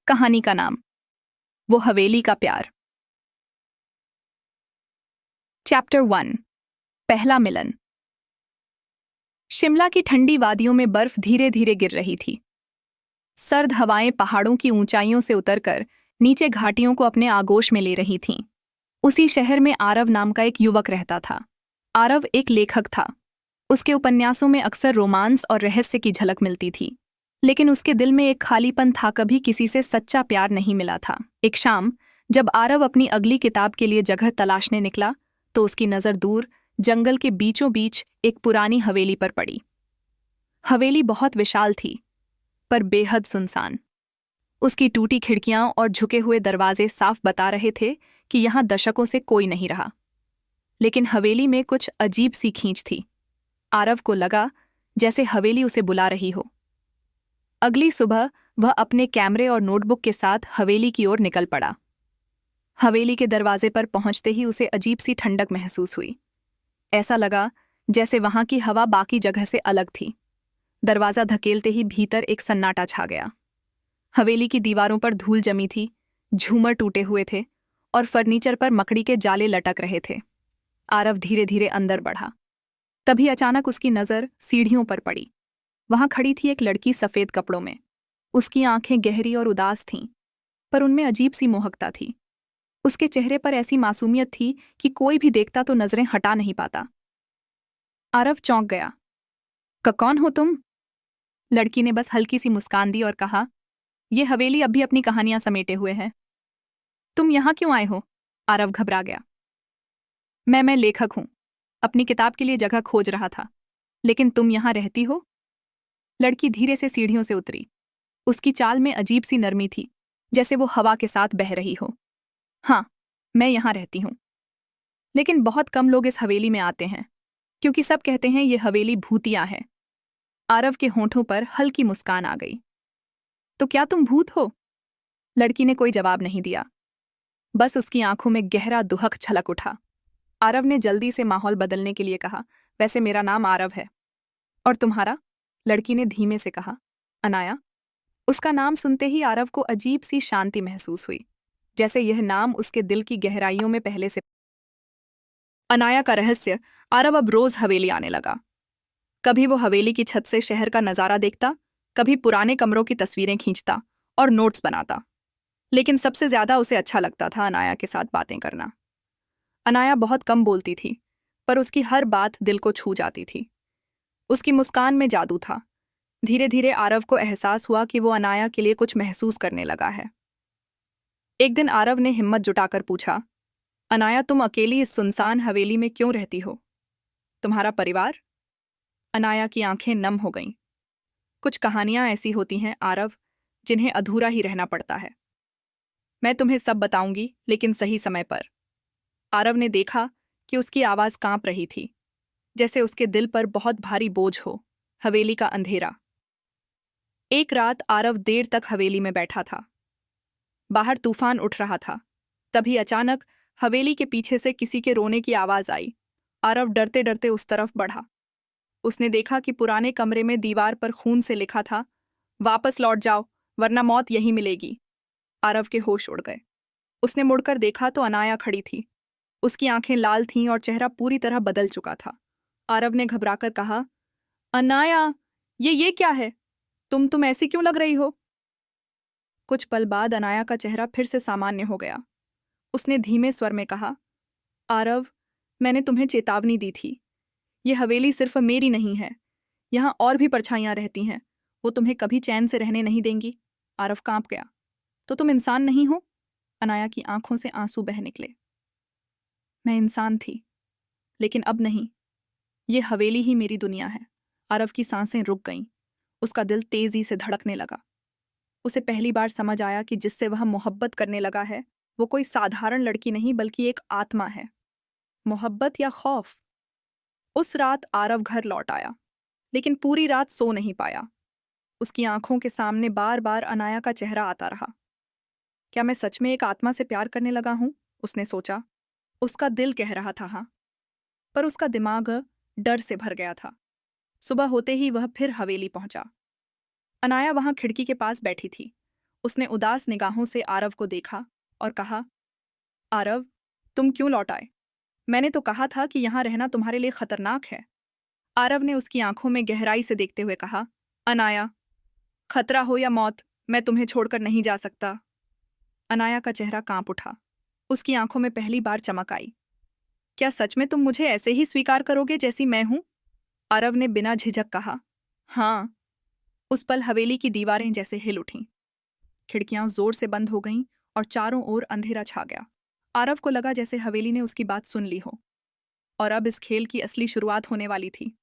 कहानी का नाम वो हवेली का प्यार। चैप्टर 1 पहला मिलन। शिमला की ठंडी वादियों में बर्फ धीरे धीरे गिर रही थी। सर्द हवाएं पहाड़ों की ऊंचाइयों से उतरकर नीचे घाटियों को अपने आगोश में ले रही थीं। उसी शहर में आरव नाम का एक युवक रहता था। आरव एक लेखक था। उसके उपन्यासों में अक्सर रोमांस और रहस्य की झलक मिलती थी, लेकिन उसके दिल में एक खालीपन था। कभी किसी से सच्चा प्यार नहीं मिला था। एक शाम जब आरव अपनी अगली किताब के लिए जगह तलाशने निकला तो उसकी नज़र दूर जंगल के बीचों बीच एक पुरानी हवेली पर पड़ी। हवेली बहुत विशाल थी, पर बेहद सुनसान। उसकी टूटी खिड़कियां और झुके हुए दरवाजे साफ बता रहे थे कि यहां दशकों से कोई नहीं रहा। लेकिन हवेली में कुछ अजीब सी खींच थी। आरव को लगा जैसे हवेली उसे बुला रही हो। अगली सुबह वह अपने कैमरे और नोटबुक के साथ हवेली की ओर निकल पड़ा। हवेली के दरवाजे पर पहुंचते ही उसे अजीब सी ठंडक महसूस हुई। ऐसा लगा जैसे वहां की हवा बाकी जगह से अलग थी। दरवाजा धकेलते ही भीतर एक सन्नाटा छा गया। हवेली की दीवारों पर धूल जमी थी, झूमर टूटे हुए थे और फर्नीचर पर मकड़ी के जाले लटक रहे थे। आरव धीरे धीरे अंदर बढ़ा। तभी अचानक उसकी नज़र सीढ़ियों पर पड़ी। वहां खड़ी थी एक लड़की सफेद कपड़ों में। उसकी आंखें गहरी और उदास थीं, पर उनमें अजीब सी मोहकता थी। उसके चेहरे पर ऐसी मासूमियत थी कि कोई भी देखता तो नजरें हटा नहीं पाता। आरव चौंक गया। कौन हो तुम? लड़की ने बस हल्की सी मुस्कान दी और कहा, ये हवेली अब भी अपनी कहानियां समेटे हुए है। तुम यहां क्यों आए हो? आरव घबरा गया। मैं लेखक हूं। अपनी किताब के लिए जगह खोज रहा था। लेकिन तुम यहां रहती हो? लड़की धीरे से सीढ़ियों से उतरी। उसकी चाल में अजीब सी नरमी थी, जैसे वो हवा के साथ बह रही हो। हाँ, मैं यहाँ रहती हूँ, लेकिन बहुत कम लोग इस हवेली में आते हैं, क्योंकि सब कहते हैं ये हवेली भूतिया है। आरव के होंठों पर हल्की मुस्कान आ गई। तो क्या तुम भूत हो? लड़की ने कोई जवाब नहीं दिया, बस उसकी आंखों में गहरा दुहक छलक उठा। आरव ने जल्दी से माहौल बदलने के लिए कहा, वैसे मेरा नाम आरव है। और तुम्हारा? लड़की ने धीमे से कहा, अनाया। उसका नाम सुनते ही आरव को अजीब सी शांति महसूस हुई, जैसे यह नाम उसके दिल की गहराइयों में पहले से। अनाया का रहस्य। आरव अब रोज हवेली आने लगा। कभी वो हवेली की छत से शहर का नजारा देखता, कभी पुराने कमरों की तस्वीरें खींचता और नोट्स बनाता। लेकिन सबसे ज्यादा उसे अच्छा लगता था अनाया के साथ बातें करना। अनाया बहुत कम बोलती थी, पर उसकी हर बात दिल को छू जाती थी। उसकी मुस्कान में जादू था। धीरे धीरे आरव को एहसास हुआ कि वो अनाया के लिए कुछ महसूस करने लगा है। एक दिन आरव ने हिम्मत जुटाकर पूछा, अनाया, तुम अकेली इस सुनसान हवेली में क्यों रहती हो? तुम्हारा परिवार? अनाया की आंखें नम हो गईं। कुछ कहानियां ऐसी होती हैं आरव, जिन्हें अधूरा ही रहना पड़ता है। मैं तुम्हें सब बताऊंगी, लेकिन सही समय पर। आरव ने देखा कि उसकी आवाज कांप रही थी, जैसे उसके दिल पर बहुत भारी बोझ हो। हवेली का अंधेरा। एक रात आरव देर तक हवेली में बैठा था। बाहर तूफान उठ रहा था। तभी अचानक हवेली के पीछे से किसी के रोने की आवाज आई। आरव डरते डरते उस तरफ बढ़ा। उसने देखा कि पुराने कमरे में दीवार पर खून से लिखा था, वापस लौट जाओ, वरना मौत यहीं मिलेगी। आरव के होश उड़ गए। उसने मुड़कर देखा तो अनाया खड़ी थी। उसकी आंखें लाल थीं और चेहरा पूरी तरह बदल चुका था। आरव ने घबराकर कहा, अनाया, ये क्या है? तुम ऐसी क्यों लग रही हो? कुछ पल बाद अनाया का चेहरा फिर से सामान्य हो गया। उसने धीमे स्वर में कहा, आरव, मैंने तुम्हें चेतावनी दी थी। ये हवेली सिर्फ मेरी नहीं है। यहाँ और भी परछाइयां रहती हैं। वो तुम्हें कभी चैन से रहने नहीं देंगी। आरव कांप गया। तो तुम इंसान नहीं हो? अनाया की आंखों से आंसू बह निकले। मैं इंसान थी, लेकिन अब नहीं। ये हवेली ही मेरी दुनिया है। आरव की सांसें रुक गईं। उसका दिल तेजी से धड़कने लगा। उसे पहली बार समझ आया कि जिससे वह मोहब्बत करने लगा है, वो कोई साधारण लड़की नहीं, बल्कि एक आत्मा है। मोहब्बत या खौफ? उस रात आरव घर लौट आया, लेकिन पूरी रात सो नहीं पाया। उसकी आंखों के सामने बार बार अनाया का चेहरा आता रहा। क्या मैं सच में एक आत्मा से प्यार करने लगा हूं? उसने सोचा। उसका दिल कह रहा था हाँ, पर उसका दिमाग डर से भर गया था। सुबह होते ही वह फिर हवेली पहुंचा। अनाया वहां खिड़की के पास बैठी थी। उसने उदास निगाहों से आरव को देखा और कहा, आरव, तुम क्यों लौट आए? मैंने तो कहा था कि यहाँ रहना तुम्हारे लिए खतरनाक है। आरव ने उसकी आंखों में गहराई से देखते हुए कहा, अनाया, खतरा हो या मौत, मैं तुम्हें छोड़कर नहीं जा सकता। अनाया का चेहरा कांप उठा। उसकी आंखों में पहली बार चमक आई। क्या सच में तुम मुझे ऐसे ही स्वीकार करोगे जैसी मैं हूं? आरव ने बिना झिझक कहा, हाँ। उस पल हवेली की दीवारें जैसे हिल उठीं। खिड़कियां जोर से बंद हो गईं और चारों ओर अंधेरा छा गया। आरव को लगा जैसे हवेली ने उसकी बात सुन ली हो और अब इस खेल की असली शुरुआत होने वाली थी।